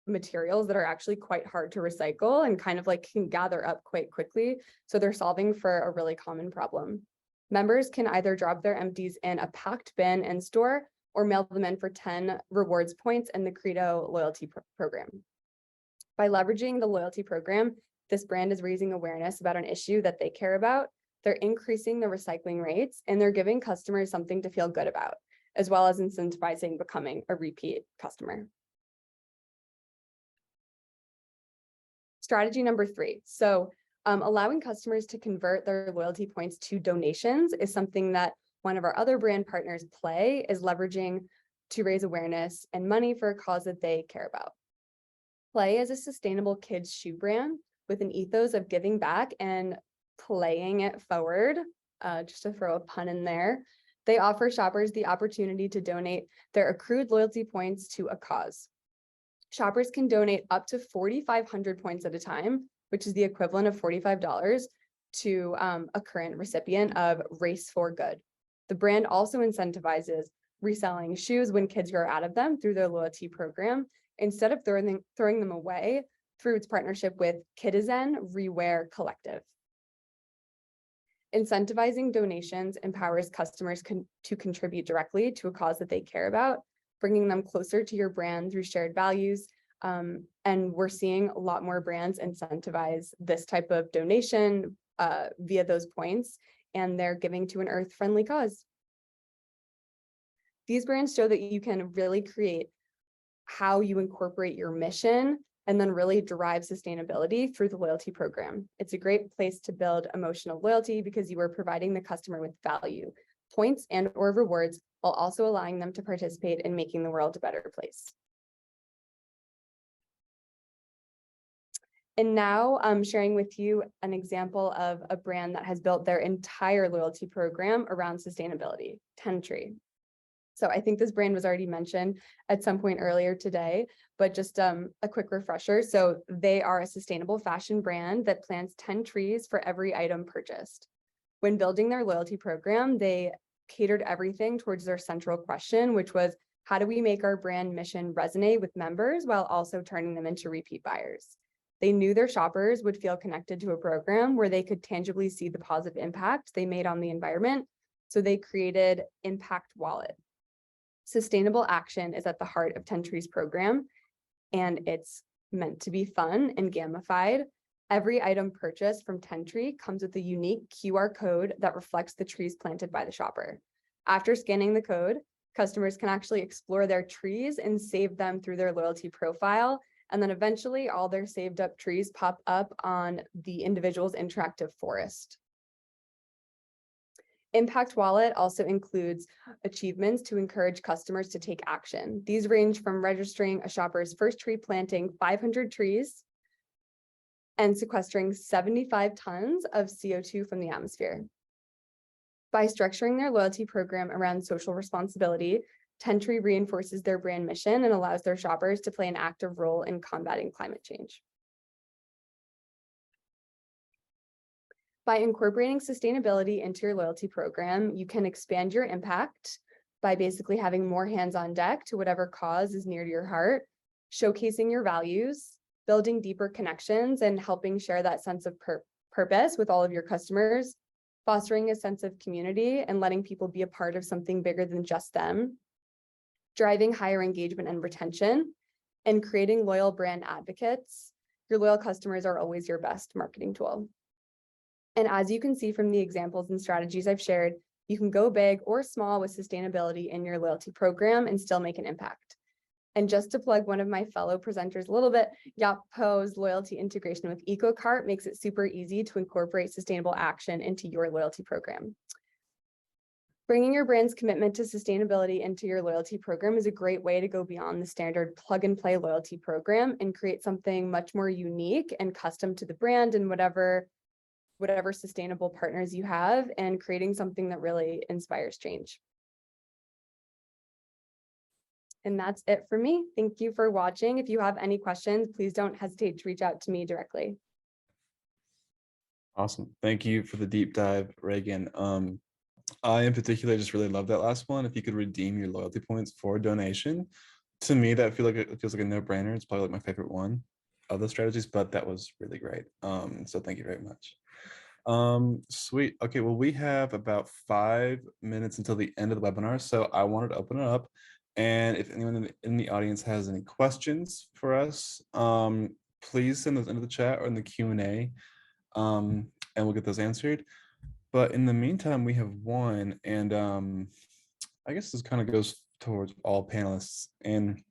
materials that are actually quite hard to recycle and kind of like can gather up quite quickly. So they're solving for a really common problem. Members can either drop their empties in a packed bin in store or mail them in for 10 rewards points in the Credo loyalty program. By leveraging the loyalty program, this brand is raising awareness about an issue that they care about. They're increasing the recycling rates, and they're giving customers something to feel good about, as well as incentivizing becoming a repeat customer. Strategy number 3. So allowing customers to convert their loyalty points to donations is something that one of our other brand partners, Play, is leveraging to raise awareness and money for a cause that they care about. Play is a sustainable kids shoe brand with an ethos of giving back and playing it forward, just to throw a pun in there. They offer shoppers the opportunity to donate their accrued loyalty points to a cause. Shoppers can donate up to 4,500 points at a time, which is the equivalent of $45 to a current recipient of Race for Good. The brand also incentivizes reselling shoes when kids grow out of them through their loyalty program, instead of throwing them away through its partnership with Kitizen Rewear Collective. Incentivizing donations empowers customers to contribute directly to a cause that they care about, bringing them closer to your brand through shared values. And we're seeing a lot more brands incentivize this type of donation via those points, and they're giving to an earth-friendly cause. These brands show that you can really create how you incorporate your mission and then really derive sustainability through the loyalty program. It's a great place to build emotional loyalty because you are providing the customer with value, points, and or rewards, while also allowing them to participate in making the world a better place. And now I'm sharing with you an example of a brand that has built their entire loyalty program around sustainability, Treet. So I think this brand was already mentioned at some point earlier today, but just a quick refresher. So they are a sustainable fashion brand that plants 10 trees for every item purchased. When building their loyalty program, they catered everything towards their central question, which was, how do we make our brand mission resonate with members while also turning them into repeat buyers? They knew their shoppers would feel connected to a program where they could tangibly see the positive impact they made on the environment. So they created Impact Wallet. Sustainable action is at the heart of Treet's program, and it's meant to be fun and gamified. Every item purchased from Treet comes with a unique QR code that reflects the trees planted by the shopper. After scanning the code, customers can actually explore their trees and save them through their loyalty profile. And then eventually all their saved up trees pop up on the individual's interactive forest. Impact Wallet also includes achievements to encourage customers to take action. These range from registering a shopper's first tree, planting 500 trees, and sequestering 75 tons of CO2 from the atmosphere. By structuring their loyalty program around social responsibility, Treet reinforces their brand mission and allows their shoppers to play an active role in combating climate change. By incorporating sustainability into your loyalty program, you can expand your impact by basically having more hands on deck to whatever cause is near to your heart, showcasing your values, building deeper connections, and helping share that sense of purpose with all of your customers, fostering a sense of community and letting people be a part of something bigger than just them, driving higher engagement and retention, and creating loyal brand advocates. Your loyal customers are always your best marketing tool. And as you can see from the examples and strategies I've shared, you can go big or small with sustainability in your loyalty program and still make an impact. And just to plug one of my fellow presenters a little bit, Yotpo's loyalty integration with EcoCart makes it super easy to incorporate sustainable action into your loyalty program. Bringing your brand's commitment to sustainability into your loyalty program is a great way to go beyond the standard plug and play loyalty program and create something much more unique and custom to the brand and whatever sustainable partners you have, and creating something that really inspires change. And that's it for me. Thank you for watching. If you have any questions, please don't hesitate to reach out to me directly. Awesome. Thank you for the deep dive, Reagan. I in particular just really love that last one. If you could redeem your loyalty points for donation, to me that feels like a no-brainer. It's probably like my favorite one of the strategies, but that was really great. So thank you very much. Sweet. Okay, well, we have about 5 minutes until the end of the webinar, so I wanted to open it up, and if anyone in the audience has any questions for us, please send those into the chat or in the Q&A, and we'll get those answered. But in the meantime, we have one, and I guess this kind of goes towards all panelists, and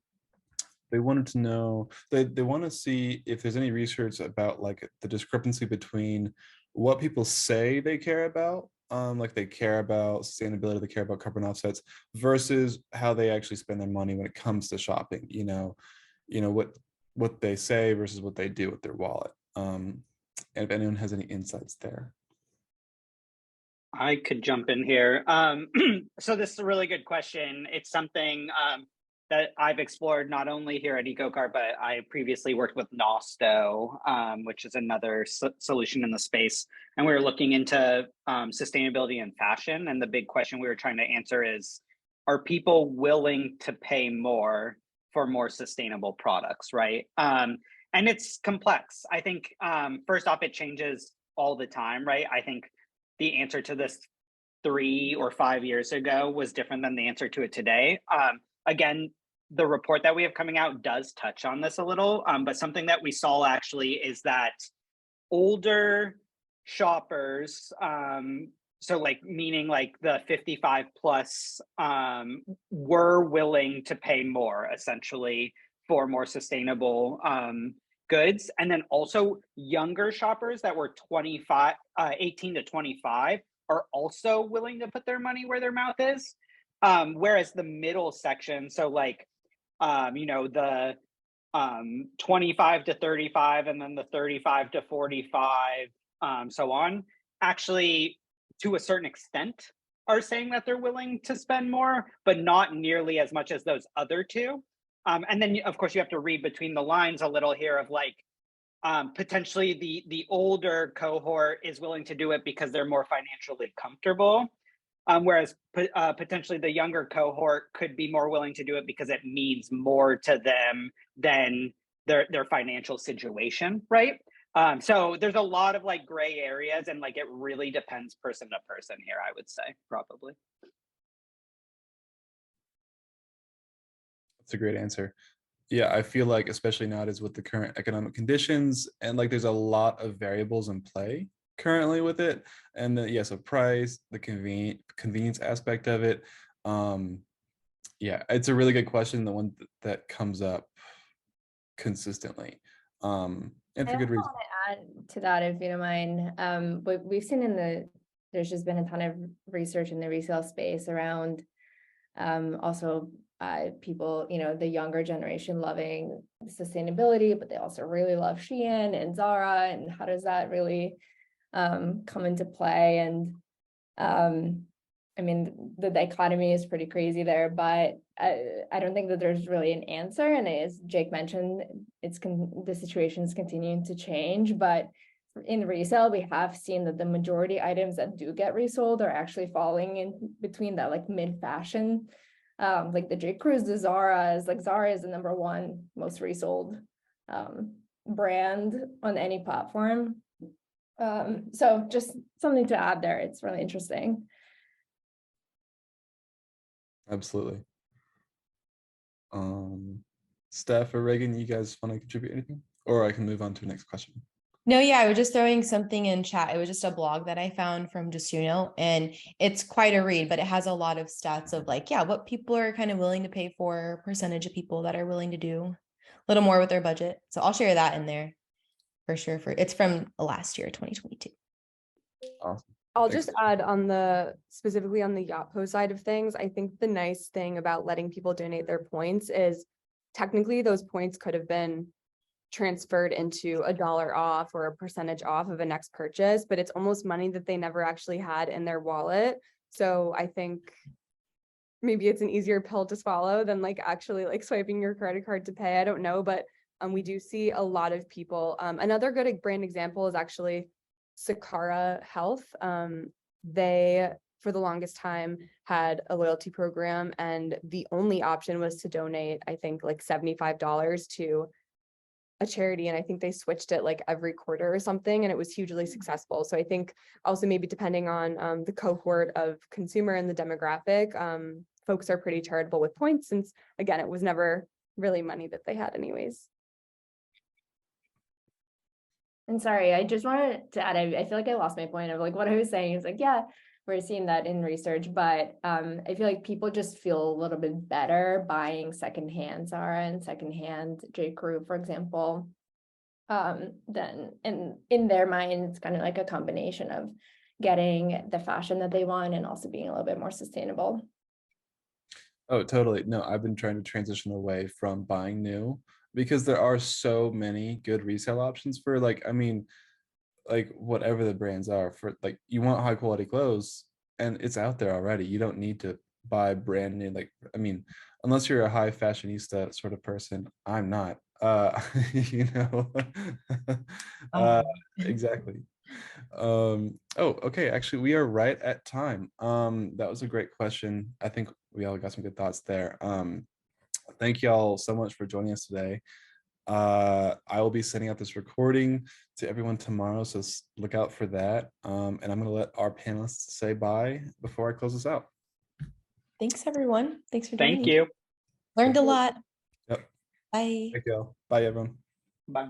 they wanted to know, they want to see if there's any research about like the discrepancy between what people say they care about, like they care about sustainability, they care about carbon offsets, versus how they actually spend their money when it comes to shopping. You know what they say versus what they do with their wallet. And if anyone has any insights there. I could jump in here. So this is a really good question. It's something that I've explored not only here at EcoCart, but I previously worked with Nosto, which is another solution in the space. And we were looking into sustainability and fashion. And the big question we were trying to answer is, are people willing to pay more for more sustainable products, right? And it's complex. I think, first off, it changes all the time, right? I think the answer to this 3 or 5 years ago was different than the answer to it today. Again, the report that we have coming out does touch on this a little, but something that we saw actually is that older shoppers, so like meaning like the 55 plus, were willing to pay more essentially for more sustainable goods. And then also younger shoppers that were 18 to 25 are also willing to put their money where their mouth is. Whereas the middle section, so like, the 25 to 35 and then the 35 to 45, so on, actually to a certain extent are saying that they're willing to spend more, but not nearly as much as those other two. And then of course you have to read between the lines a little here of like, potentially the older cohort is willing to do it because they're more financially comfortable. Whereas potentially the younger cohort could be more willing to do it because it means more to them than their financial situation, right? So there's a lot of like gray areas, and like it really depends person to person here, I would say, probably. That's a great answer. Yeah, I feel like especially nowadays with the current economic conditions and like there's a lot of variables in play currently with it. And then yes, a price, the convenience aspect of it. Um, yeah, it's a really good question, the one that comes up consistently. And I for also good reason. want to add to that, if you don't mind. What we've seen there's just been a ton of research in the resale space around also people, the younger generation loving sustainability, but they also really love Shein and Zara, and how does that really come into play? And I mean, the dichotomy is pretty crazy there, but I don't think that there's really an answer. And as Jake mentioned, the situation is continuing to change, but in resale, we have seen that the majority items that do get resold are actually falling in between that like mid-fashion, like the J. Crews, the Zara's. Like Zara is the #1 most resold brand on any platform. So just something to add there. It's really interesting. Absolutely. Steph or Reagan, you guys want to contribute anything? Or I can move on to the next question. No, yeah, I was just throwing something in chat. It was just a blog that I found from JustUno, and it's quite a read, but it has a lot of stats of like, yeah, what people are kind of willing to pay for, percentage of people that are willing to do a little more with their budget. So I'll share that in there for sure. It's from last year, 2022. Awesome. I'll Thanks. just add specifically on the Yotpo side of things. I think the nice thing about letting people donate their points is technically those points could have been transferred into $1 off or a percentage off of a next purchase, but it's almost money that they never actually had in their wallet. So I think maybe it's an easier pill to swallow than like actually like swiping your credit card to pay. I don't know, but we do see a lot of people. Another good brand example is actually Sakara Health. They, for the longest time, had a loyalty program, and the only option was to donate, I think, like $75 to a charity. And I think they switched it like every quarter or something, and it was hugely successful. So I think also maybe depending on the cohort of consumer and the demographic, folks are pretty charitable with points, since again, it was never really money that they had anyways. And sorry, I just wanted to add, I feel like I lost my point of like what I was saying is like, yeah, we're seeing that in research, but I feel like people just feel a little bit better buying secondhand Zara and secondhand J. Crew, for example. Then in their mind, it's kind of like a combination of getting the fashion that they want and also being a little bit more sustainable. Oh, totally. No, I've been trying to transition away from buying new because there are so many good resale options for like, I mean, like whatever the brands are for like you want high quality clothes and it's out there already. You don't need to buy brand new. Like, I mean, unless you're a high fashionista sort of person, I'm not. You know. Exactly. Oh, okay. Actually, we are right at time. That was a great question. I think we all got some good thoughts there. Thank you all so much for joining us today. I will be sending out this recording to everyone tomorrow, so look out for that. And I'm going to let our panelists say bye before I close this out. Thanks, everyone. Thanks for joining. Thank you. Learned a lot. Yep. Bye. Thank you all. Bye, everyone. Bye.